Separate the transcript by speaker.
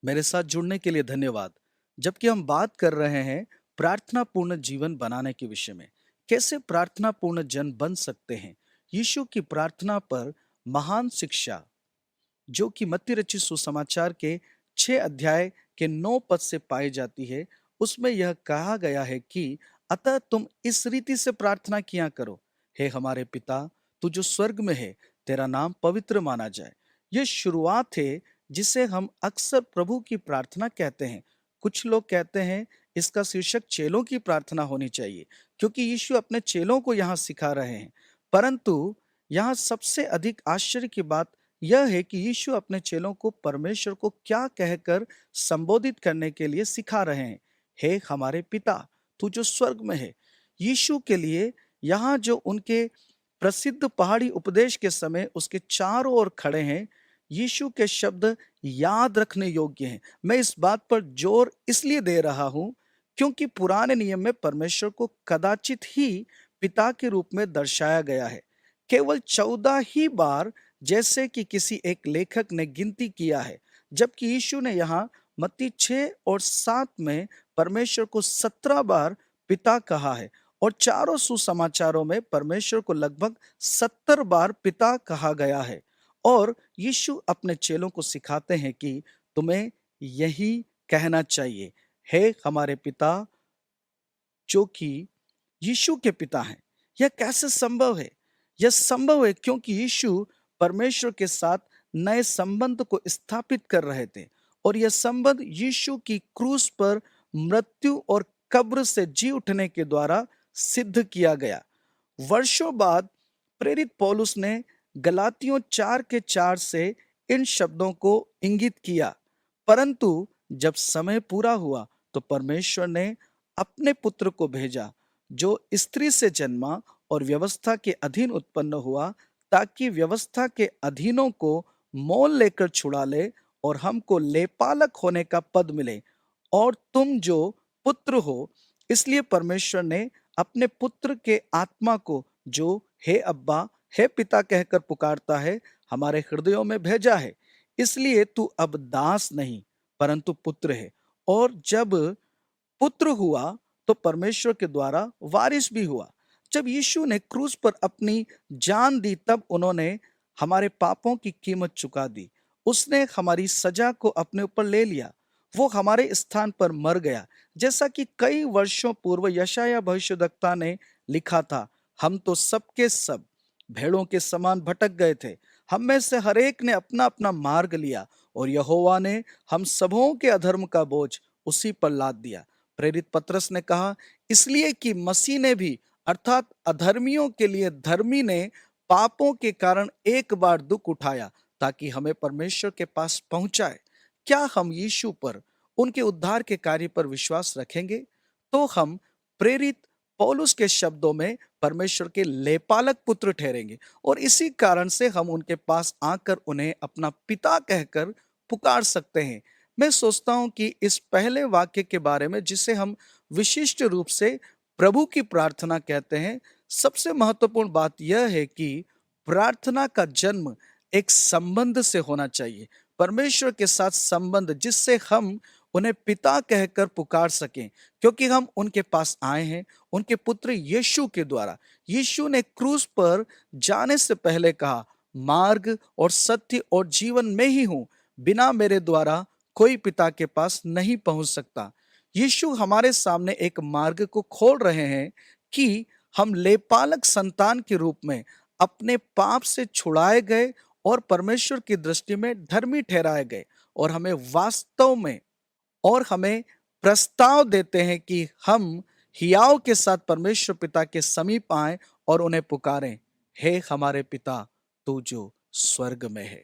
Speaker 1: मेरे साथ जुड़ने के लिए धन्यवाद। जबकि हम बात कर रहे हैं प्रार्थना पूर्ण जीवन बनाने के विषय में, कैसे प्रार्थना पूर्ण जन बन सकते हैं। यीशु की प्रार्थना पर महान शिक्षा जो कि मत्ती रचित सुसमाचार के 6 अध्याय के 9 पद से पाई जाती है, उसमें यह कहा गया है कि अतः तुम इस रीति से प्रार्थना किया करो, हे हमारे पिता, तू जो स्वर्ग में है, तेरा नाम पवित्र माना जाए। यह शुरुआत है जिसे हम अक्सर प्रभु की प्रार्थना कहते हैं। कुछ लोग कहते हैं इसका शीर्षक चेलों की प्रार्थना होनी चाहिए, क्योंकि यीशु अपने चेलों को यहाँ सिखा रहे हैं। परंतु यहाँ सबसे अधिक आश्चर्य की बात यह है कि यीशु अपने चेलों को परमेश्वर को क्या कहकर संबोधित करने के लिए सिखा रहे हैं। हे हमारे पिता, तू जो स्वर्ग में है। यीशु के लिए यहाँ जो उनके प्रसिद्ध पहाड़ी उपदेश के समय उसके चारों ओर खड़े हैं, यीशु के शब्द याद रखने योग्य हैं। मैं इस बात पर जोर इसलिए दे रहा हूं क्योंकि पुराने नियम में परमेश्वर को कदाचित ही पिता के रूप में दर्शाया गया है। केवल 14 ही बार, जैसे कि किसी एक लेखक ने गिनती किया है, जबकि यीशु ने यहाँ मत्ती 6 और 7 में परमेश्वर को 17 बार पिता कहा है, और चारों सुसमाचारों में परमेश्वर को लगभग 70 बार पिता कहा गया है। और यीशु अपने चेलों को सिखाते हैं कि तुम्हें यही कहना चाहिए, हे हमारे पिता, जो कि यीशु के पिता हैं। यह कैसे संभव है? यह संभव है क्योंकि यीशु परमेश्वर के साथ नए संबंध को स्थापित कर रहे थे, और यह संबंध यीशु की क्रूस पर मृत्यु और कब्र से जी उठने के द्वारा सिद्ध किया गया। वर्षों बाद प्रेरित पौलुस ने गलातियों 4 के 4 से इन शब्दों को इंगित किया, परंतु जब समय पूरा हुआ तो परमेश्वर ने अपने पुत्र को भेजा, जो स्त्री से जन्मा और व्यवस्था के अधीन उत्पन्न हुआ, ताकि व्यवस्था के अधीनों को मोल लेकर छुड़ा ले और हमको लेपालक होने का पद मिले। और तुम जो पुत्र हो, इसलिए परमेश्वर ने अपने पुत्र के आत्मा को, जो हे अब्बा, हे पिता कहकर पुकारता है, हमारे हृदयों में भेजा है। इसलिए तू अब दास नहीं परंतु पुत्र है। और जब पुत्र हुआ तो परमेश्वर के द्वारा वारिस भी हुआ। जब यीशु ने क्रूस पर अपनी जान दी, तब उन्होंने हमारे पापों की कीमत चुका दी। उसने हमारी सजा को अपने ऊपर ले लिया। वो हमारे स्थान पर मर गया, जैसा कि कई वर्षों पूर्व यशायाह भविष्यद्वक्ता ने लिखा था, हम तो सबके सब भेड़ों के समान भटक गए थे, हम में से हरेक ने अपना अपना मार्ग लिया, और यहोवा ने हम सबों के अधर्म का बोझ उसी पर लाद दिया। प्रेरित पतरस ने कहा, इसलिए कि मसीह ने भी, अर्थात अधर्मियों के लिए धर्मी ने, पापों के कारण एक बार दुख उठाया, ताकि हमें परमेश्वर के पास पहुंचाए। क्या हम यीशु पर, उनके उद्धार के कार्य पर विश्वास रखेंगे, तो हम प्रेरित पौलुस के शब्दों में परमेश्वर के लेपालक पुत्र ठहरेंगे, और इसी कारण से हम उनके पास आकर उन्हें अपना पिता कहकर पुकार सकते हैं। मैं सोचता हूं कि इस पहले वाक्य के बारे में, जिसे हम विशिष्ट रूप से प्रभु की प्रार्थना कहते हैं, सबसे महत्वपूर्ण बात यह है कि प्रार्थना का जन्म एक संबंध से होना चाहिए, परमेश्वर के साथ संबंध, जिससे हम उन्हें पिता कहकर पुकार सकें, क्योंकि हम उनके पास आए हैं उनके पुत्र यीशु के द्वारा। यीशु ने क्रूस पर जाने से पहले कहा, मार्ग और सत्य और जीवन में ही हूं, बिना मेरे द्वारा कोई पिता के पास नहीं पहुंच सकता। यीशु हमारे सामने एक मार्ग को खोल रहे हैं कि हम लेपालक संतान के रूप में अपने पाप से छुड़ाए गए और परमेश्वर की दृष्टि में धर्मी ठहराए गए, और हमें वास्तव में, और हमें प्रस्ताव देते हैं कि हम हियाव के साथ परमेश्वर पिता के समीप आए और उन्हें पुकारें, हे हमारे पिता, तू जो स्वर्ग में है।